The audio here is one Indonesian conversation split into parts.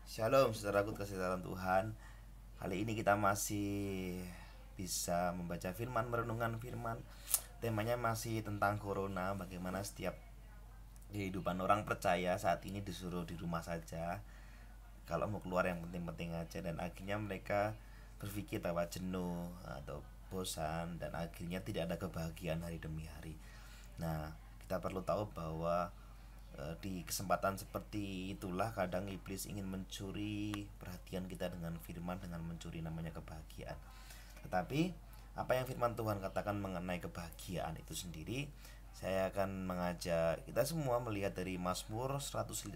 Shalom saudaraku kasih dalam Tuhan. Kali ini kita masih bisa membaca firman, merenungkan firman. Temanya masih tentang corona, bagaimana setiap kehidupan orang percaya saat ini disuruh di rumah saja. Kalau mau keluar yang penting-penting aja, dan akhirnya mereka berpikir bahwa jenuh atau bosan, dan akhirnya tidak ada kebahagiaan hari demi hari. Nah, kita perlu tahu bahwa di kesempatan seperti itulah kadang iblis ingin mencuri perhatian kita dengan firman, dengan mencuri namanya kebahagiaan. Tetapi apa yang firman Tuhan katakan mengenai kebahagiaan itu sendiri, saya akan mengajak kita semua melihat dari Mazmur 119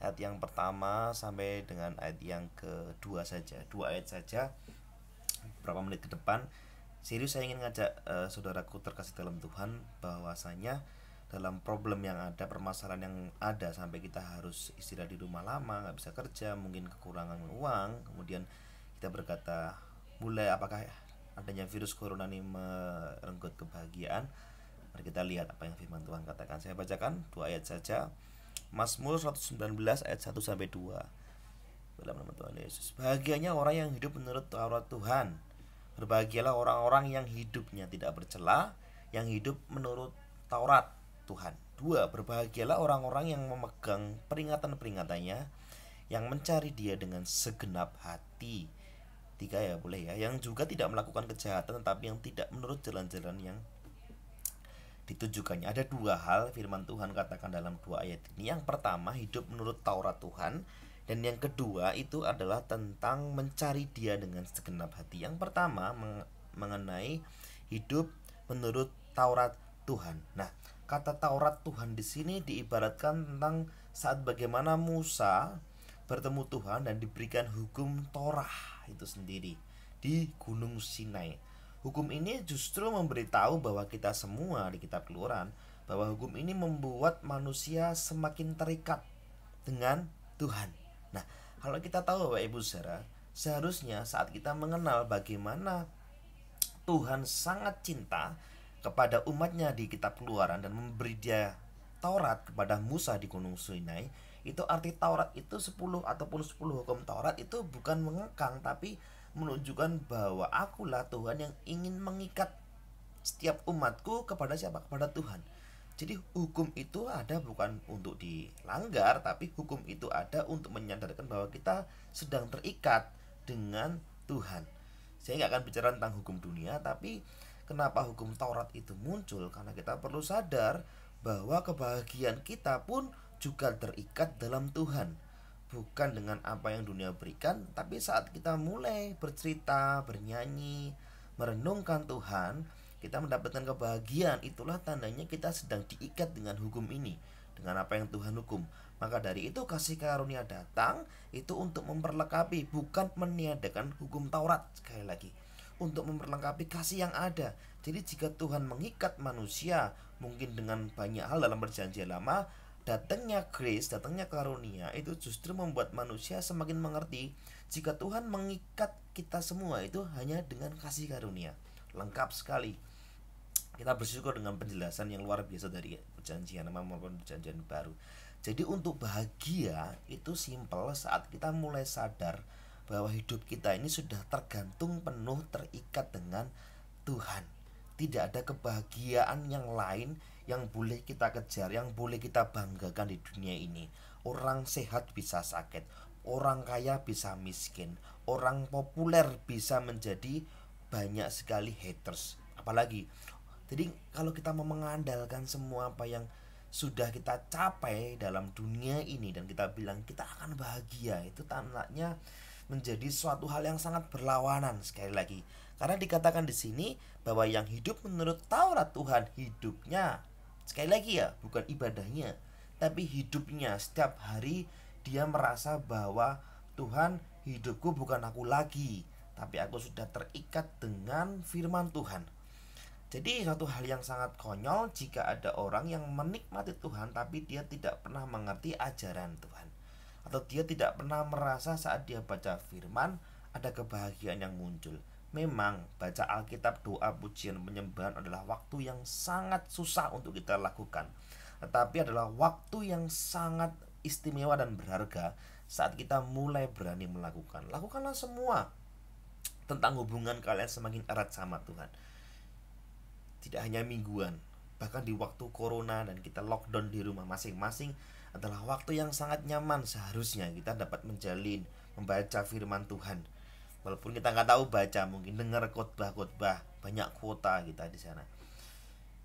ayat yang pertama sampai dengan ayat yang kedua saja, dua ayat saja, beberapa menit ke depan. Serius saya ingin ngajak saudaraku terkasih dalam Tuhan, bahwasanya dalam problem yang ada, permasalahan yang ada, sampai kita harus istirahat di rumah lama, nggak bisa kerja, mungkin kekurangan uang, kemudian kita berkata, mulai apakah adanya virus corona ini merenggut kebahagiaan? Mari kita lihat apa yang firman Tuhan katakan. Saya bacakan dua ayat saja. Mazmur 119 ayat 1 sampai 2. Dalam nama Tuhan Yesus. Bahagianya orang yang hidup menurut Taurat Tuhan. Berbahagialah orang-orang yang hidupnya tidak bercela, yang hidup menurut Taurat Tuhan. Dua, berbahagialah orang-orang yang memegang peringatan-peringatannya, yang mencari Dia dengan segenap hati. Tiga ya, boleh ya. Yang juga tidak melakukan kejahatan, tetapi yang tidak menurut jalan-jalan yang ditujukannya. Ada dua hal firman Tuhan katakan dalam dua ayat ini. Yang pertama, hidup menurut Taurat Tuhan, dan yang kedua itu adalah tentang mencari Dia dengan segenap hati. Yang pertama mengenai hidup menurut Taurat Tuhan. Nah, kata Taurat Tuhan di sini diibaratkan tentang saat bagaimana Musa bertemu Tuhan dan diberikan hukum Torah itu sendiri di Gunung Sinai. Hukum ini justru memberitahu bahwa kita semua di kitab Keluaran, bahwa hukum ini membuat manusia semakin terikat dengan Tuhan. Nah, kalau kita tahu Bapak Ibu Saudara, seharusnya saat kita mengenal bagaimana Tuhan sangat cinta kepada umatnya di kitab Keluaran dan memberi dia Taurat kepada Musa di Gunung Sinai, itu arti Taurat itu 10 ataupun 10 hukum Taurat itu bukan mengekang, tapi menunjukkan bahwa akulah Tuhan yang ingin mengikat setiap umatku kepada siapa? Kepada Tuhan. Jadi hukum itu ada bukan untuk dilanggar, tapi hukum itu ada untuk menyadarkan bahwa kita sedang terikat dengan Tuhan. Saya nggak akan bicara tentang hukum dunia, tapi kenapa hukum Taurat itu muncul? Karena kita perlu sadar bahwa kebahagiaan kita pun juga terikat dalam Tuhan. Bukan dengan apa yang dunia berikan, tapi saat kita mulai bercerita, bernyanyi, merenungkan Tuhan, kita mendapatkan kebahagiaan. Itulah tandanya kita sedang diikat dengan hukum ini, dengan apa yang Tuhan hukum. Maka dari itu kasih karunia datang itu untuk memperlengkapi, bukan meniadakan hukum Taurat. Sekali lagi, untuk memperlengkapi kasih yang ada. Jadi jika Tuhan mengikat manusia mungkin dengan banyak hal dalam perjanjian lama, datangnya grace, datangnya karunia itu justru membuat manusia semakin mengerti jika Tuhan mengikat kita semua itu hanya dengan kasih karunia. Lengkap sekali. Kita bersyukur dengan penjelasan yang luar biasa dari perjanjian lama maupun perjanjian baru. Jadi untuk bahagia itu simpel saat kita mulai sadar bahwa hidup kita ini sudah tergantung penuh terikat dengan Tuhan. Tidak ada kebahagiaan yang lain yang boleh kita kejar, yang boleh kita banggakan di dunia ini. Orang sehat bisa sakit, orang kaya bisa miskin, orang populer bisa menjadi banyak sekali haters. Apalagi, jadi kalau kita mau mengandalkan semua apa yang sudah kita capai dalam dunia ini dan kita bilang kita akan bahagia, itu tandanya menjadi suatu hal yang sangat berlawanan sekali lagi. Karena dikatakan di sini bahwa yang hidup menurut Taurat Tuhan hidupnya, sekali lagi ya, bukan ibadahnya, tapi hidupnya setiap hari dia merasa bahwa Tuhan, hidupku bukan aku lagi, tapi aku sudah terikat dengan firman Tuhan. Jadi suatu hal yang sangat konyol jika ada orang yang menikmati Tuhan tapi dia tidak pernah mengerti ajaran Tuhan, atau dia tidak pernah merasa saat dia baca firman ada kebahagiaan yang muncul. Memang baca Alkitab, doa, pujian, penyembahan adalah waktu yang sangat susah untuk kita lakukan, tetapi adalah waktu yang sangat istimewa dan berharga saat kita mulai berani melakukan. Lakukanlah semua tentang hubungan kalian semakin erat sama Tuhan. Tidak hanya mingguan, bahkan di waktu corona dan kita lockdown di rumah masing-masing adalah waktu yang sangat nyaman seharusnya kita dapat menjalin, membaca firman Tuhan. Walaupun kita nggak tahu baca, mungkin dengar khotbah-khotbah, banyak kuota kita di sana.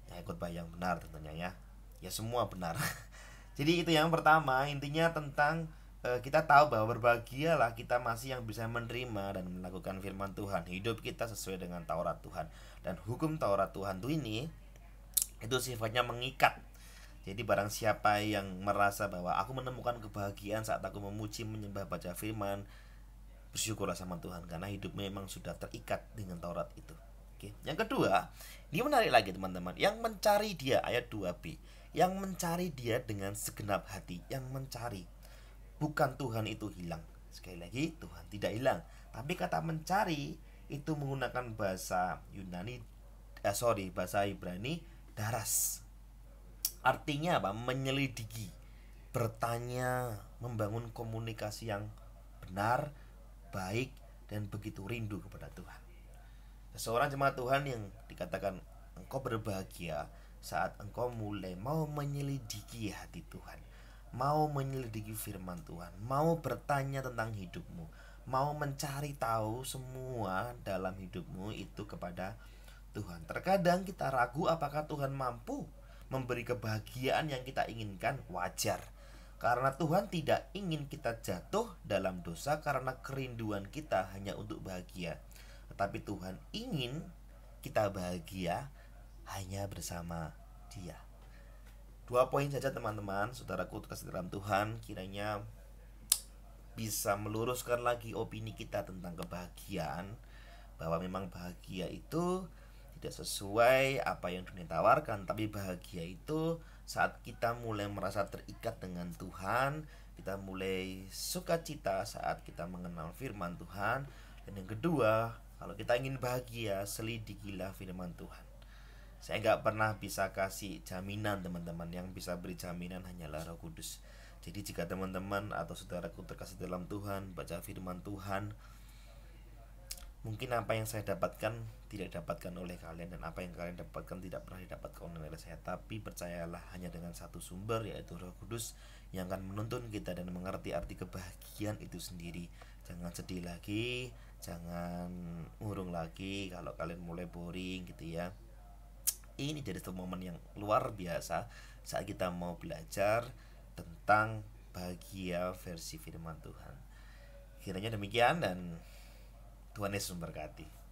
Ya khotbah yang benar tentunya ya. Ya semua benar. Jadi itu yang pertama, intinya tentang kita tahu bahwa berbahagialah kita masih yang bisa menerima dan melakukan firman Tuhan. Hidup kita sesuai dengan Taurat Tuhan. Dan hukum Taurat Tuhan ini itu sifatnya mengikat. Jadi barang siapa yang merasa bahwa aku menemukan kebahagiaan saat aku memuji, menyembah, baca firman, bersyukurlah sama Tuhan karena hidup memang sudah terikat dengan Taurat itu. Oke. Yang kedua, dia menarik lagi teman-teman, yang mencari dia, ayat 2b, yang mencari dia dengan segenap hati, yang mencari. Bukan Tuhan itu hilang. Sekali lagi, Tuhan tidak hilang. Tapi kata mencari itu menggunakan bahasa bahasa Ibrani daras. Artinya apa? Menyelidiki, bertanya, membangun komunikasi yang benar, baik, dan begitu rindu kepada Tuhan. Seseorang jemaat Tuhan yang dikatakan engkau berbahagia saat engkau mulai mau menyelidiki hati Tuhan, mau menyelidiki firman Tuhan, mau bertanya tentang hidupmu, mau mencari tahu semua dalam hidupmu itu kepada Tuhan. Terkadang kita ragu apakah Tuhan mampu memberi kebahagiaan yang kita inginkan. Wajar, karena Tuhan tidak ingin kita jatuh dalam dosa karena kerinduan kita hanya untuk bahagia. Tetapi Tuhan ingin kita bahagia hanya bersama Dia. 2 poin saja teman-teman, saudaraku terkasih dalam Tuhan, kiranya bisa meluruskan lagi opini kita tentang kebahagiaan, bahwa memang bahagia itu tidak sesuai apa yang dunia tawarkan, tapi bahagia itu saat kita mulai merasa terikat dengan Tuhan, kita mulai sukacita saat kita mengenal firman Tuhan. Dan yang kedua, kalau kita ingin bahagia, selidikilah firman Tuhan. Saya nggak pernah bisa kasih jaminan teman-teman, yang bisa beri jaminan hanyalah Roh Kudus. Jadi jika teman-teman atau saudaraku terkasih dalam Tuhan baca firman Tuhan, mungkin apa yang saya dapatkan tidak didapatkan oleh kalian, dan apa yang kalian dapatkan tidak pernah didapatkan oleh saya. Tapi percayalah, hanya dengan satu sumber, yaitu Roh Kudus, yang akan menuntun kita dan mengerti arti kebahagiaan itu sendiri. Jangan sedih lagi, jangan murung lagi kalau kalian mulai boring gitu ya. Ini jadi satu momen yang luar biasa saat kita mau belajar tentang bahagia versi firman Tuhan. Kiranya demikian, dan Tuhan Yesus memberkati.